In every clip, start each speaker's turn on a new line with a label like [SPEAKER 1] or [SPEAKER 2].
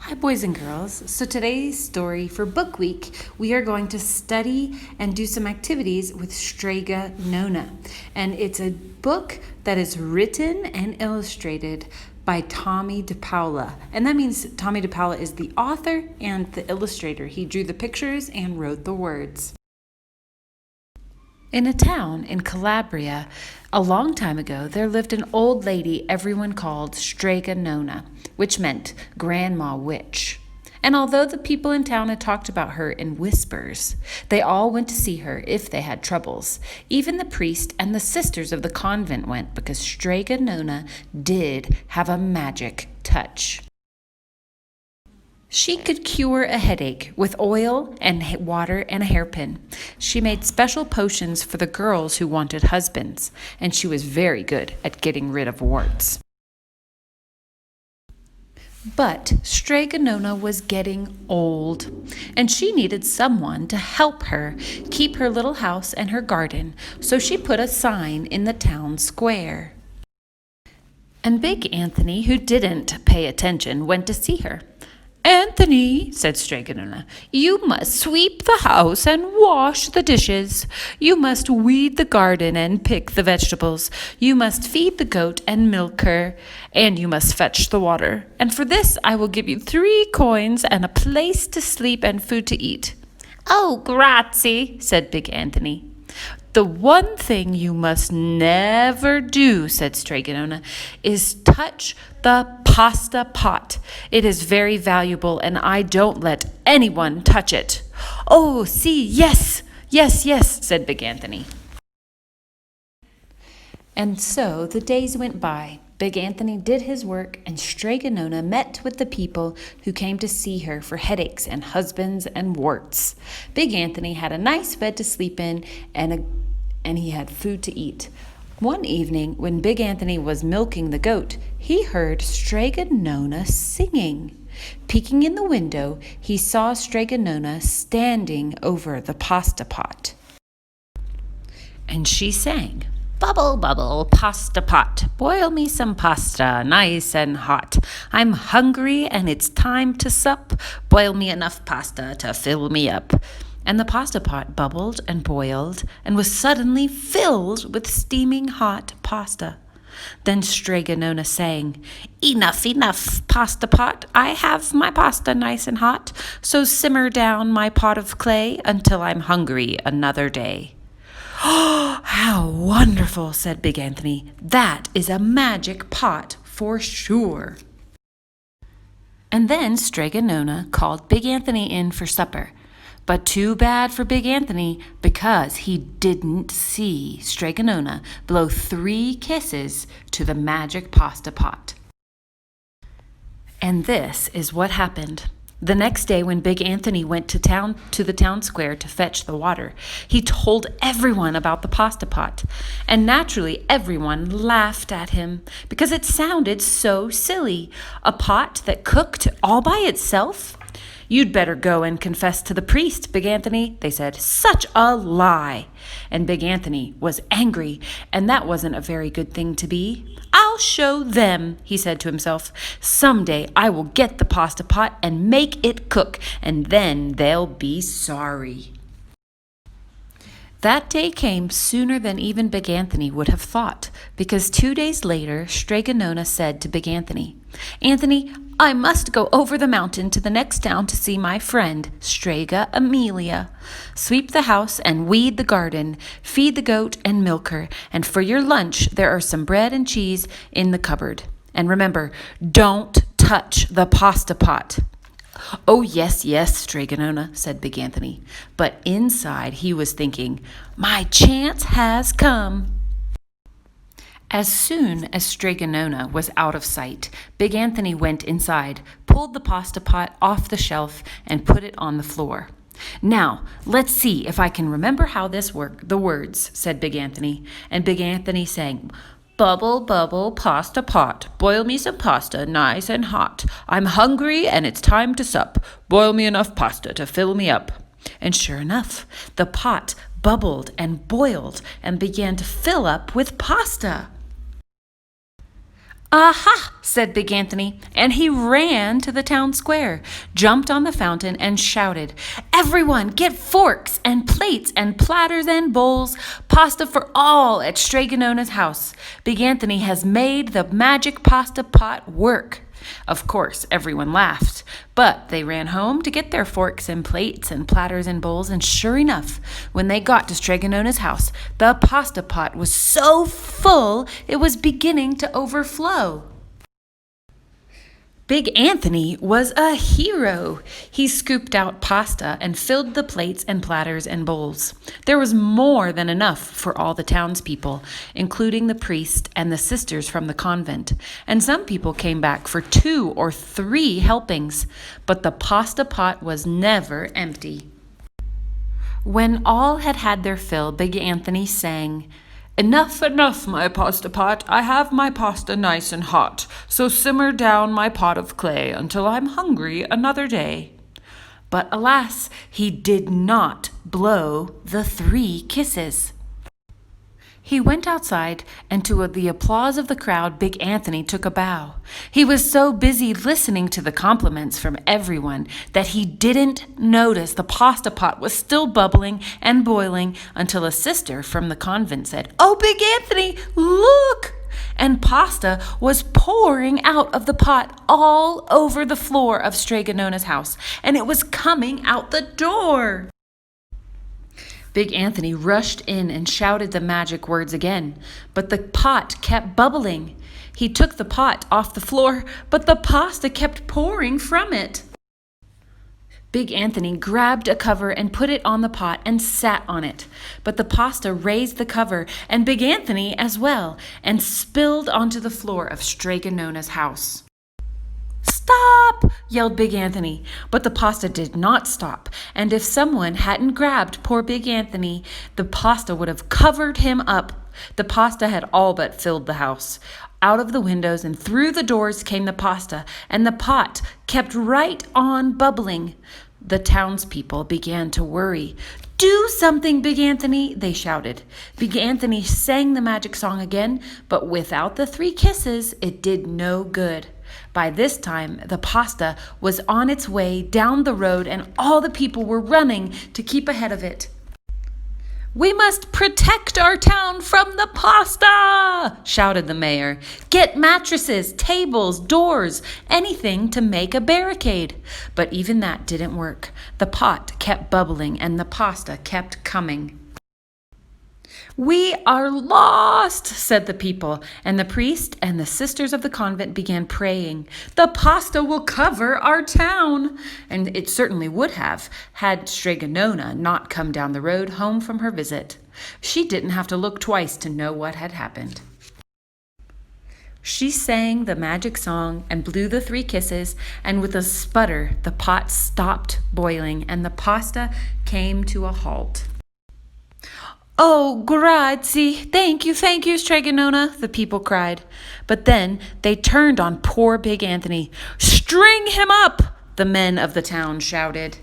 [SPEAKER 1] Hi, boys and girls. So today's story for Book Week, we are going to study and do some activities with Strega Nona. And it's a book that is written and illustrated by Tommy DePaula. And that means Tommy DePaula is the author and the illustrator. He drew the pictures and wrote the words. In a town in Calabria, a long time ago, there lived an old lady everyone called Strega Nona, which meant Grandma Witch. And although the people in town had talked about her in whispers, they all went to see her if they had troubles. Even the priest and the sisters of the convent went because Strega Nona did have a magic touch. She could cure a headache with oil and water and a hairpin. She made special potions for the girls who wanted husbands, and she was very good at getting rid of warts. But Strega Nona was getting old, and she needed someone to help her keep her little house and her garden, so she put a sign in the town square. And Big Anthony, who didn't pay attention, went to see her. "Anthony," said Strega Nona, "you must sweep the house and wash the dishes. You must weed the garden and pick the vegetables. You must feed the goat and milk her, and you must fetch the water. And for this I will give you 3 coins and a place to sleep and food to eat." "Oh, grazie," said Big Anthony. "The one thing you must never do," said Strega Nona, "is touch the pasta pot. It is very valuable, and I don't let anyone touch it." "Oh, see, yes, said Big Anthony. And so the days went by. Big Anthony did his work, and Strega Nona met with the people who came to see her for headaches and husbands and warts. Big Anthony had a nice bed to sleep in, and he had food to eat. One evening, when Big Anthony was milking the goat, he heard Strega Nona singing. Peeking in the window, he saw Strega Nona standing over the pasta pot. And she sang, "Bubble, bubble, pasta pot, boil me some pasta, nice and hot. I'm hungry and it's time to sup, boil me enough pasta to fill me up." And the pasta pot bubbled and boiled and was suddenly filled with steaming hot pasta. Then Strega Nona sang, enough, pasta pot. I have my pasta nice and hot, so simmer down my pot of clay until I'm hungry another day." "Oh, how wonderful," said Big Anthony. "That is a magic pot for sure." And then Strega Nona called Big Anthony in for supper. But too bad for Big Anthony, because he didn't see Strega Nona blow 3 kisses to the magic pasta pot. And this is what happened. The next day, when Big Anthony went to the town square to fetch the water, he told everyone about the pasta pot. And naturally, everyone laughed at him because it sounded so silly. A pot that cooked all by itself? "You'd better go and confess to the priest, Big Anthony," they said. "Such a lie!" And Big Anthony was angry, and that wasn't a very good thing to be. "I'll show them," he said to himself. "Someday I will get the pasta pot and make it cook, and then they'll be sorry." That day came sooner than even Big Anthony would have thought, because 2 days later, Strega Nona said to Big Anthony, "Anthony, I must go over the mountain to the next town to see my friend, Strega Amelia. Sweep the house and weed the garden, feed the goat and milk her, and for your lunch there are some bread and cheese in the cupboard. And remember, don't touch the pasta pot." "Oh, yes, Strega Nona," said Big Anthony. But inside he was thinking, "My chance has come." As soon as Strega Nona was out of sight, Big Anthony went inside, pulled the pasta pot off the shelf, and put it on the floor. "Now, let's see if I can remember how this worked. The words," said Big Anthony. And Big Anthony sang, "Bubble, bubble, pasta pot, boil me some pasta nice and hot. I'm hungry and it's time to sup, boil me enough pasta to fill me up." And sure enough, the pot bubbled and boiled and began to fill up with pasta. Aha, said Big Anthony, and he ran to the town square, jumped on the fountain, and shouted, "Everyone, get forks and plates and platters and bowls, pasta for all at Strega Nona's house. Big Anthony has made the magic pasta pot work." Of course, everyone laughed, but they ran home to get their forks and plates and platters and bowls, and sure enough, when they got to Strega Nona's house, the pasta pot was so full it was beginning to overflow. Big Anthony was a hero. He scooped out pasta and filled the plates and platters and bowls. There was more than enough for all the townspeople, including the priest and the sisters from the convent. And some people came back for 2 or 3 helpings, but the pasta pot was never empty. When all had had their fill, Big Anthony sang, "Enough, enough, my pasta pot. I have my pasta nice and hot. So simmer down my pot of clay until I'm hungry another day." But alas, he did not blow the 3 kisses. He went outside, and to the applause of the crowd, Big Anthony took a bow. He was so busy listening to the compliments from everyone that he didn't notice the pasta pot was still bubbling and boiling until a sister from the convent said, "Oh, Big Anthony, look!" And pasta was pouring out of the pot all over the floor of Strega Nona's house, and it was coming out the door. Big Anthony rushed in and shouted the magic words again, but the pot kept bubbling. He took the pot off the floor, but the pasta kept pouring from it. Big Anthony grabbed a cover and put it on the pot and sat on it, but the pasta raised the cover and Big Anthony as well and spilled onto the floor of Strega Nona's house. "Stop!" yelled Big Anthony, but the pasta did not stop, and if someone hadn't grabbed poor Big Anthony, the pasta would have covered him up. The pasta had all but filled the house. Out of the windows and through the doors came the pasta, and the pot kept right on bubbling. The townspeople began to worry. "Do something, Big Anthony," they shouted. Big Anthony sang the magic song again, but without the 3 kisses, it did no good. By this time, the pasta was on its way down the road, and all the people were running to keep ahead of it. "We must protect our town from the pasta!" shouted the mayor. "Get mattresses, tables, doors, anything to make a barricade." But even that didn't work. The pot kept bubbling and the pasta kept coming. "We are lost," said the people, and the priest and the sisters of the convent began praying. "The pasta will cover our town." And it certainly would have, had Strega Nona not come down the road home from her visit. She didn't have to look twice to know what had happened. She sang the magic song and blew the 3 kisses, and with a sputter, the pot stopped boiling and the pasta came to a halt. "Oh, grazie, thank you, Strega Nona," the people cried. But then they turned on poor Big Anthony. "String him up," the men of the town shouted.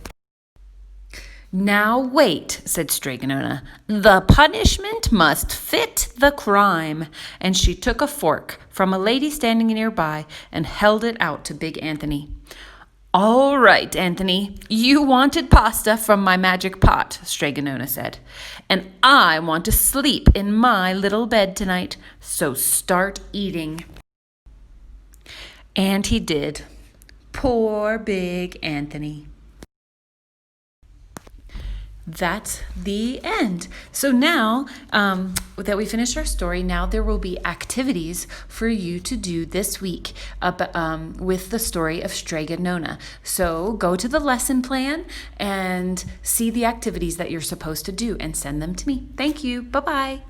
[SPEAKER 1] "Now wait," said Strega Nona. "The punishment must fit the crime." And she took a fork from a lady standing nearby and held it out to Big Anthony. "All right, Anthony, you wanted pasta from my magic pot," Strega Nona said. "And I want to sleep in my little bed tonight, so start eating." And he did. Poor Big Anthony. That's the end. So now that we finished our story, now there will be activities for you to do this week with the story of Strega Nona. So go to the lesson plan and see the activities that you're supposed to do and send them to me. Thank you. Bye-bye.